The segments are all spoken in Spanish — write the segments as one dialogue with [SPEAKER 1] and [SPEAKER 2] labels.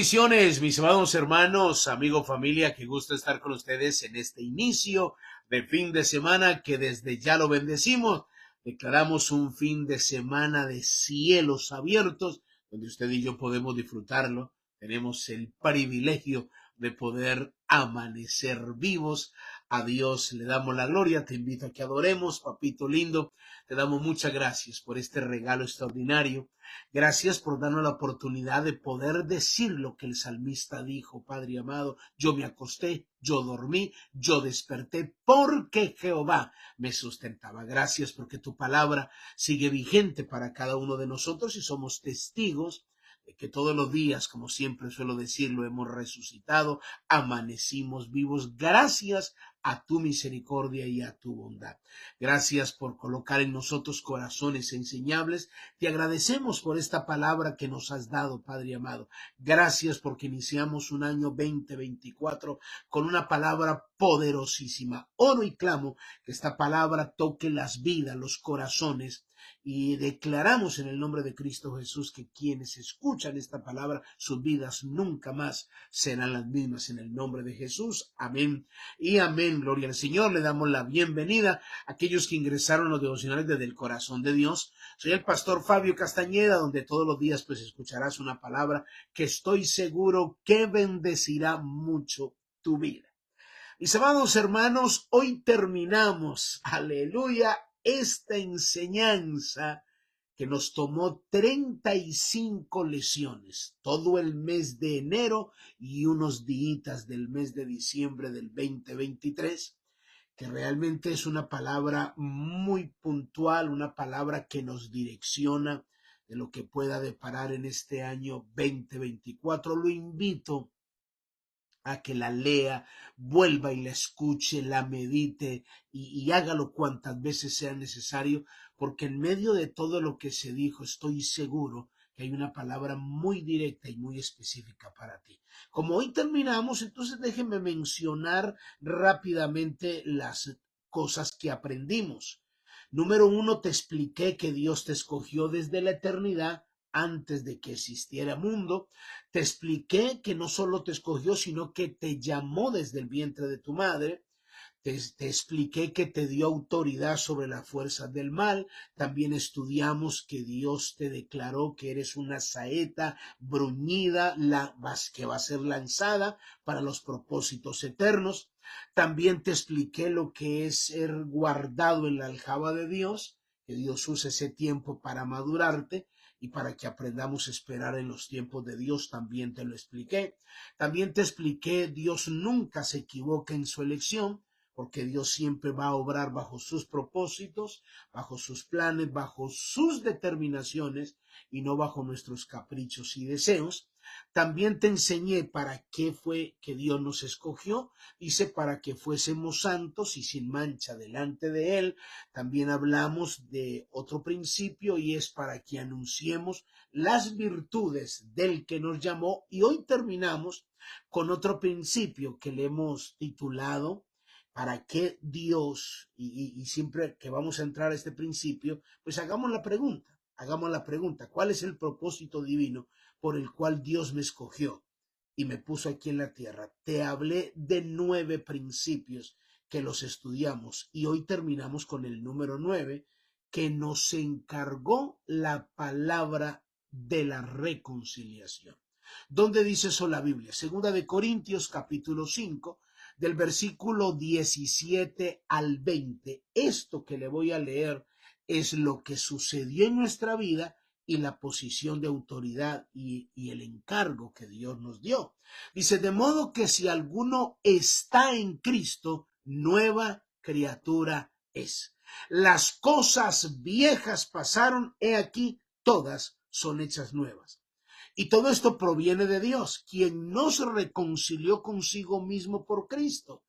[SPEAKER 1] Bendiciones, mis amados hermanos, amigo, familia, qué gusto estar con ustedes en este inicio de fin de semana que desde ya lo bendecimos. Declaramos un fin de semana de cielos abiertos, donde usted y yo podemos disfrutarlo. Tenemos el privilegio de poder amanecer vivos. A Dios le damos la gloria. Te invito a que adoremos, papito lindo. Te damos muchas gracias por este regalo extraordinario. Gracias por darnos la oportunidad de poder decir lo que el salmista dijo, Padre amado, yo me acosté, yo dormí, yo desperté porque Jehová me sustentaba. Gracias porque tu palabra sigue vigente para cada uno de nosotros y somos testigos de que todos los días, como siempre suelo decirlo, hemos resucitado, amanecimos vivos gracias a tu misericordia y a tu bondad. Gracias por colocar en nosotros corazones enseñables. Te agradecemos por esta palabra que nos has dado, Padre amado. Gracias porque iniciamos un año 2024 con una palabra poderosísima. Oro y clamo que esta palabra toque las vidas, los corazones, y declaramos en el nombre de Cristo Jesús que quienes escuchan esta palabra, sus vidas nunca más serán las mismas, en el nombre de Jesús. Amén y amén. Gloria al Señor. Le damos la bienvenida a aquellos que ingresaron a los devocionales desde el corazón de Dios. Soy el pastor Fabio Castañeda, donde todos los días pues escucharás una palabra que estoy seguro que bendecirá mucho tu vida. Mis amados hermanos, hoy terminamos, aleluya, esta enseñanza que nos tomó 35 lecciones, todo el mes de enero y unos días del mes de diciembre del 2023, que realmente es una palabra muy puntual, una palabra que nos direcciona de lo que pueda deparar en este año 2024. Lo invito a que la lea, vuelva y la escuche, la medite y hágalo cuantas veces sea necesario, porque en medio de todo lo que se dijo, estoy seguro que hay una palabra muy directa y muy específica para ti. Como hoy terminamos, entonces déjenme mencionar rápidamente las cosas que aprendimos. Número 1, te expliqué que Dios te escogió desde la eternidad antes de que existiera mundo. Te expliqué que no solo te escogió, sino que te llamó desde el vientre de tu madre. Te expliqué que te dio autoridad sobre las fuerzas del mal. También estudiamos que Dios te declaró que eres una saeta bruñida que va a ser lanzada para los propósitos eternos. También te expliqué lo que es ser guardado en la aljaba de Dios, que Dios usa ese tiempo para madurarte y para que aprendamos a esperar en los tiempos de Dios. También te lo expliqué. También te expliqué, Dios nunca se equivoca en su elección, porque Dios siempre va a obrar bajo sus propósitos, bajo sus planes, bajo sus determinaciones y no bajo nuestros caprichos y deseos. También te enseñé para qué fue que Dios nos escogió. Dice, para que fuésemos santos y sin mancha delante de Él. También hablamos de otro principio y es para que anunciemos las virtudes del que nos llamó. Y hoy terminamos con otro principio que le hemos titulado ¿para qué Dios? Y siempre que vamos a entrar a este principio, pues hagamos la pregunta, ¿cuál es el propósito divino por el cual Dios me escogió y me puso aquí en la tierra? Te hablé de 9 principios que los estudiamos y hoy terminamos con el número 9, que nos encargó la palabra de la reconciliación. ¿Dónde dice eso la Biblia? Segunda de Corintios capítulo 5, del versículo 17 al 20. Esto que le voy a leer es lo que sucedió en nuestra vida y la posición de autoridad y el encargo que Dios nos dio. Dice, de modo que si alguno está en Cristo, nueva criatura es. Las cosas viejas pasaron, he aquí, todas son hechas nuevas. Y todo esto proviene de Dios, quien nos reconcilió consigo mismo por Cristo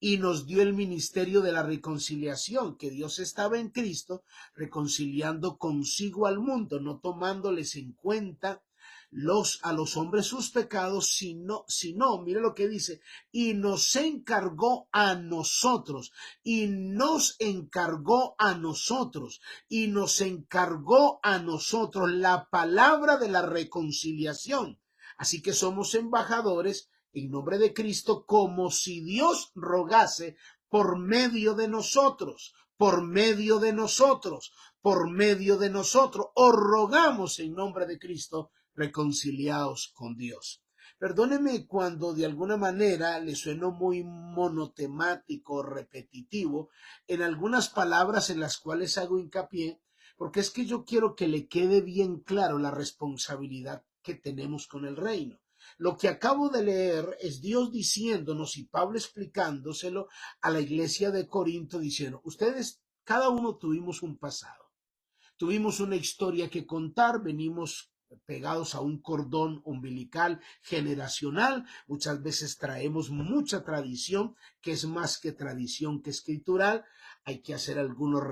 [SPEAKER 1] y nos dio el ministerio de la reconciliación, que Dios estaba en Cristo reconciliando consigo al mundo, no tomándoles en cuenta a los hombres sus pecados, sino, mire lo que dice, y nos encargó a nosotros, y nos encargó a nosotros, y nos encargó a nosotros la palabra de la reconciliación. Así que somos embajadores en nombre de Cristo, como si Dios rogase por medio de nosotros, por medio de nosotros, por medio de nosotros. Os rogamos en nombre de Cristo, reconciliaos con Dios. Perdóneme cuando de alguna manera le sueno muy monotemático, repetitivo, en algunas palabras en las cuales hago hincapié, porque es que yo quiero que le quede bien claro la responsabilidad que tenemos con el reino. Lo que acabo de leer es Dios diciéndonos y Pablo explicándoselo a la iglesia de Corinto, diciendo, ustedes, cada uno tuvimos un pasado, tuvimos una historia que contar, venimos pegados a un cordón umbilical generacional, muchas veces traemos mucha tradición, que es más que tradición que escritural, hay que hacer algunos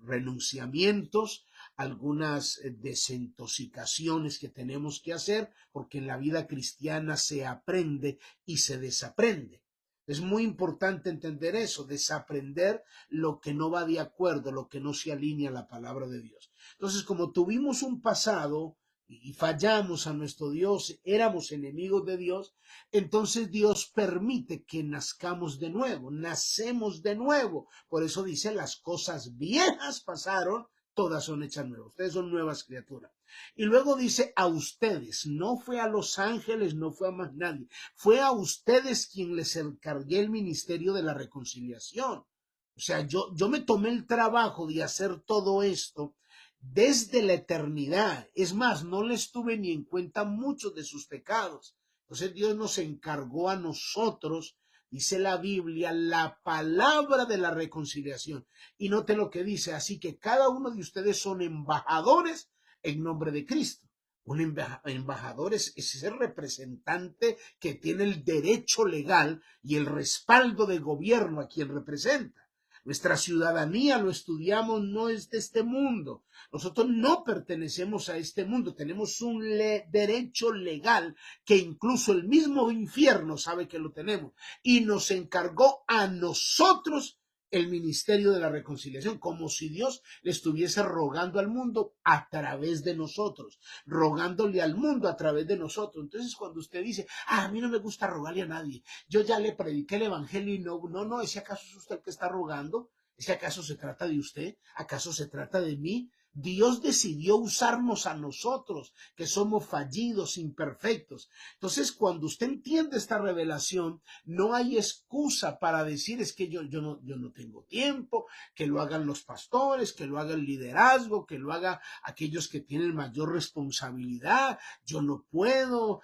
[SPEAKER 1] renunciamientos, algunas desintoxicaciones que tenemos que hacer, porque en la vida cristiana se aprende y se desaprende. Es muy importante entender eso, desaprender lo que no va de acuerdo, lo que no se alinea a la palabra de Dios. Entonces, como tuvimos un pasado y fallamos a nuestro Dios, éramos enemigos de Dios, entonces Dios permite que nazcamos de nuevo, nacemos de nuevo. Por eso dice, las cosas viejas pasaron, todas son hechas nuevas. Ustedes son nuevas criaturas. Y luego dice a ustedes, no fue a los ángeles, no fue a más nadie, fue a ustedes quien les encargué el ministerio de la reconciliación. O sea, yo me tomé el trabajo de hacer todo esto desde la eternidad. Es más, no les tuve ni en cuenta muchos de sus pecados. Entonces Dios nos encargó a nosotros, dice la Biblia, la palabra de la reconciliación. Y note lo que dice, así que cada uno de ustedes son embajadores en nombre de Cristo. Un embajador es ese representante que tiene el derecho legal y el respaldo del gobierno a quien representa. Nuestra ciudadanía, lo estudiamos, no es de este mundo. Nosotros no pertenecemos a este mundo. Tenemos un derecho legal que incluso el mismo infierno sabe que lo tenemos. Y nos encargó a nosotros el ministerio de la reconciliación, como si Dios le estuviese rogando al mundo a través de nosotros, rogándole al mundo a través de nosotros. Entonces, cuando usted dice, a mí no me gusta rogarle a nadie, yo ya le prediqué el evangelio y no, ¿ese acaso es usted el que está rogando? ¿Ese acaso se trata de usted? ¿Acaso se trata de mí? Dios decidió usarnos a nosotros, que somos fallidos, imperfectos. Entonces, cuando usted entiende esta revelación, no hay excusa para decir es que yo no tengo tiempo, que lo hagan los pastores, que lo haga el liderazgo, que lo haga aquellos que tienen mayor responsabilidad, yo no puedo.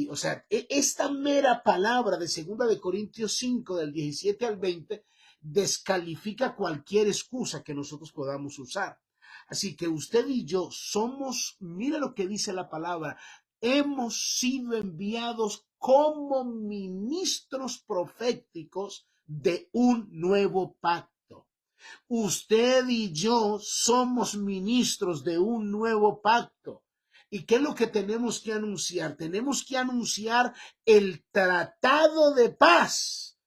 [SPEAKER 1] O sea, esta mera palabra de 2 de Corintios 5, del 17 al 20, descalifica cualquier excusa que nosotros podamos usar. Así que usted y yo somos, mira lo que dice la palabra, hemos sido enviados como ministros proféticos de un nuevo pacto. Usted y yo somos ministros de un nuevo pacto. ¿Y qué es lo que tenemos que anunciar? Tenemos que anunciar el tratado de paz.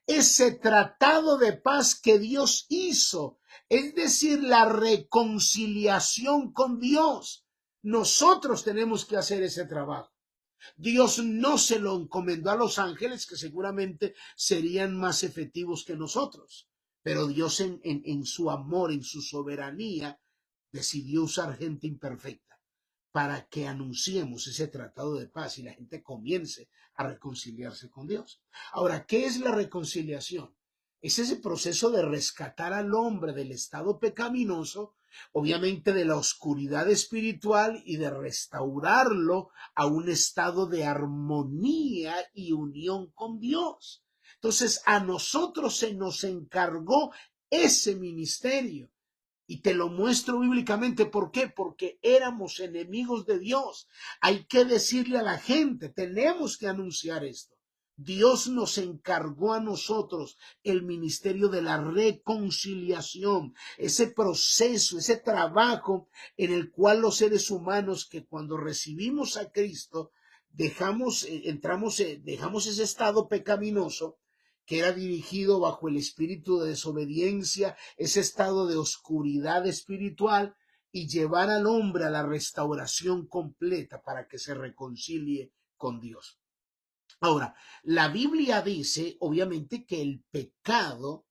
[SPEAKER 1] Ese tratado de paz que Dios hizo, es decir, la reconciliación con Dios. Nosotros tenemos que hacer ese trabajo. Dios no se lo encomendó a los ángeles, que seguramente serían más efectivos que nosotros, pero Dios en su amor, en su soberanía, decidió usar gente imperfecta para que anunciemos ese tratado de paz y la gente comience a reconciliarse con Dios. Ahora, ¿qué es la reconciliación? Es ese proceso de rescatar al hombre del estado pecaminoso, obviamente de la oscuridad espiritual, y de restaurarlo a un estado de armonía y unión con Dios. Entonces, a nosotros se nos encargó ese ministerio. Y te lo muestro bíblicamente. ¿Por qué? Porque éramos enemigos de Dios. Hay que decirle a la gente, tenemos que anunciar esto. Dios nos encargó a nosotros el ministerio de la reconciliación, ese proceso, ese trabajo en el cual los seres humanos, que cuando recibimos a Cristo, dejamos ese estado pecaminoso que era dirigido bajo el espíritu de desobediencia, ese estado de oscuridad espiritual, y llevar al hombre a la restauración completa para que se reconcilie con Dios. Ahora, la Biblia dice, obviamente, que el pecado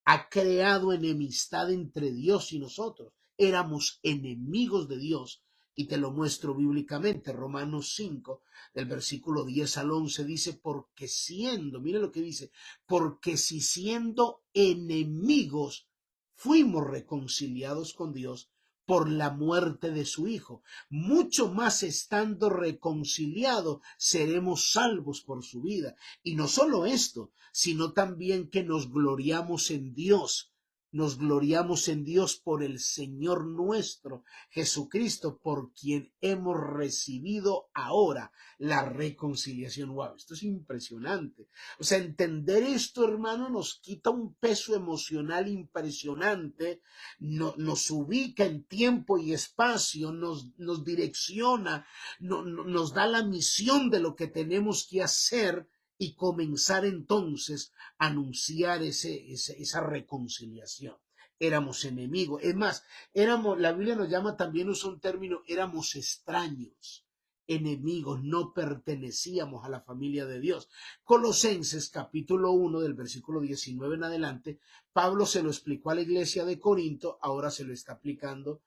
[SPEAKER 1] ha creado enemistad entre Dios y nosotros. Éramos enemigos de Dios y te lo muestro bíblicamente. Romanos 5, del versículo 10 al 11 dice, porque siendo, mire lo que dice, porque si siendo enemigos fuimos reconciliados con Dios por la muerte de su Hijo, mucho más estando reconciliados seremos salvos por su vida. Y no solo esto, sino también que nos gloriamos en Dios. Nos gloriamos en Dios por el Señor nuestro, Jesucristo, por quien hemos recibido ahora la reconciliación. Wow, esto es impresionante. O sea, entender esto, hermano, nos quita un peso emocional impresionante, nos ubica en tiempo y espacio, nos direcciona, nos da la misión de lo que tenemos que hacer y comenzar entonces a anunciar esa reconciliación. Éramos enemigos. Es más, la Biblia nos llama también, usa un término, éramos extraños, enemigos, no pertenecíamos a la familia de Dios. Colosenses capítulo 1 del versículo 19 en adelante, Pablo se lo explicó a la iglesia de Corinto, ahora se lo está explicando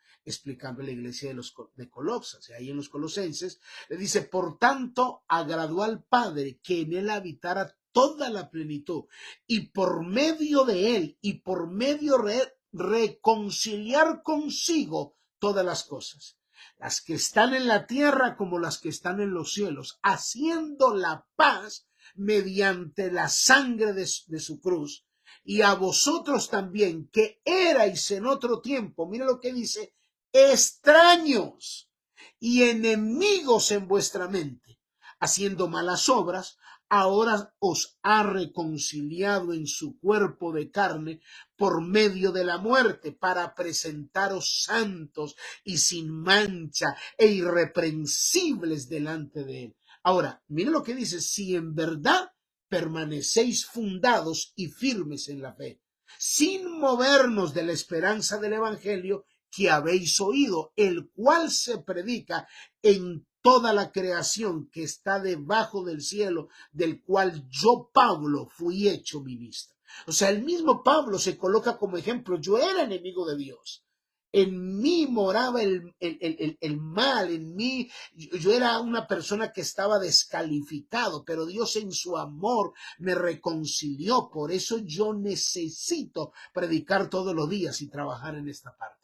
[SPEAKER 1] a la iglesia de Colosas. Y ahí en los Colosenses le dice, por tanto, agradó al Padre que en él habitara toda la plenitud y por medio de él y por medio de él reconciliar consigo todas las cosas, las que están en la tierra como las que están en los cielos, haciendo la paz mediante la sangre de su cruz. Y a vosotros también, que erais en otro tiempo, mira lo que dice, extraños y enemigos en vuestra mente, haciendo malas obras, ahora os ha reconciliado en su cuerpo de carne por medio de la muerte, para presentaros santos y sin mancha e irreprensibles delante de él. Ahora, mire lo que dice, si en verdad permanecéis fundados y firmes en la fe, sin movernos de la esperanza del evangelio que habéis oído, el cual se predica en toda la creación que está debajo del cielo, del cual yo, Pablo, fui hecho ministro. O sea, el mismo Pablo se coloca como ejemplo. Yo era enemigo de Dios. En mí moraba el mal, en mí yo era una persona que estaba descalificado, pero Dios en su amor me reconcilió. Por eso yo necesito predicar todos los días y trabajar en esta parte.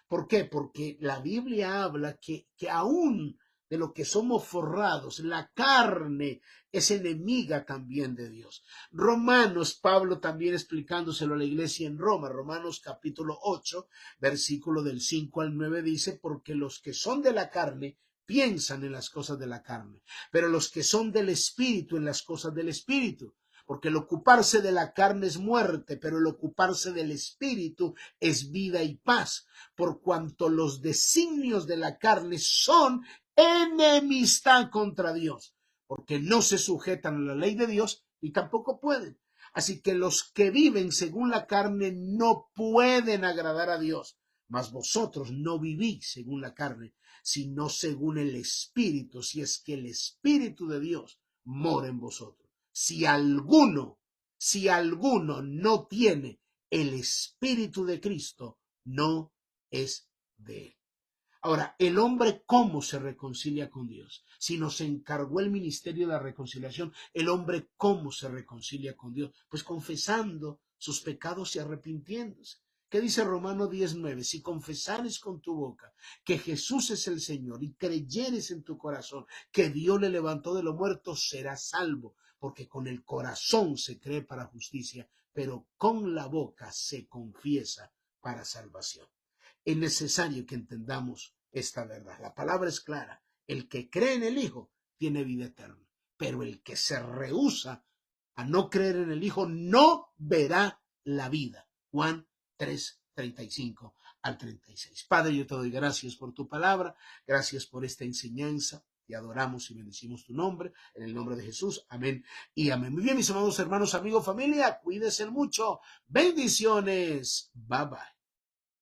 [SPEAKER 1] ¿Por qué? Porque la Biblia habla que aún de lo que somos forrados, la carne es enemiga también de Dios. Romanos, Pablo también explicándoselo a la iglesia en Roma, Romanos capítulo 8, versículo del 5 al 9 dice, porque los que son de la carne piensan en las cosas de la carne, pero los que son del Espíritu en las cosas del Espíritu. Porque el ocuparse de la carne es muerte, pero el ocuparse del Espíritu es vida y paz, por cuanto los designios de la carne son enemistad contra Dios, porque no se sujetan a la ley de Dios y tampoco pueden. Así que los que viven según la carne no pueden agradar a Dios, mas vosotros no vivís según la carne, sino según el Espíritu, si es que el Espíritu de Dios mora en vosotros. Si alguno no tiene el Espíritu de Cristo, no es de él. Ahora, el hombre, ¿cómo se reconcilia con Dios? Si nos encargó el ministerio de la reconciliación, el hombre, ¿cómo se reconcilia con Dios? Pues confesando sus pecados y arrepintiéndose. ¿Qué dice Romanos 19? Si confesares con tu boca que Jesús es el Señor y creyeres en tu corazón que Dios le levantó de los muertos, serás salvo, porque con el corazón se cree para justicia, pero con la boca se confiesa para salvación. Es necesario que entendamos esta verdad. La palabra es clara. El que cree en el Hijo tiene vida eterna, pero el que se rehúsa a no creer en el Hijo no verá la vida. Juan 3, 35 al 36. Padre, yo te doy gracias por tu palabra, gracias por esta enseñanza. Te adoramos y bendecimos tu nombre, en el nombre de Jesús. Amén y amén. Muy bien, mis amados hermanos, amigos, familia, cuídense mucho. Bendiciones. Bye bye.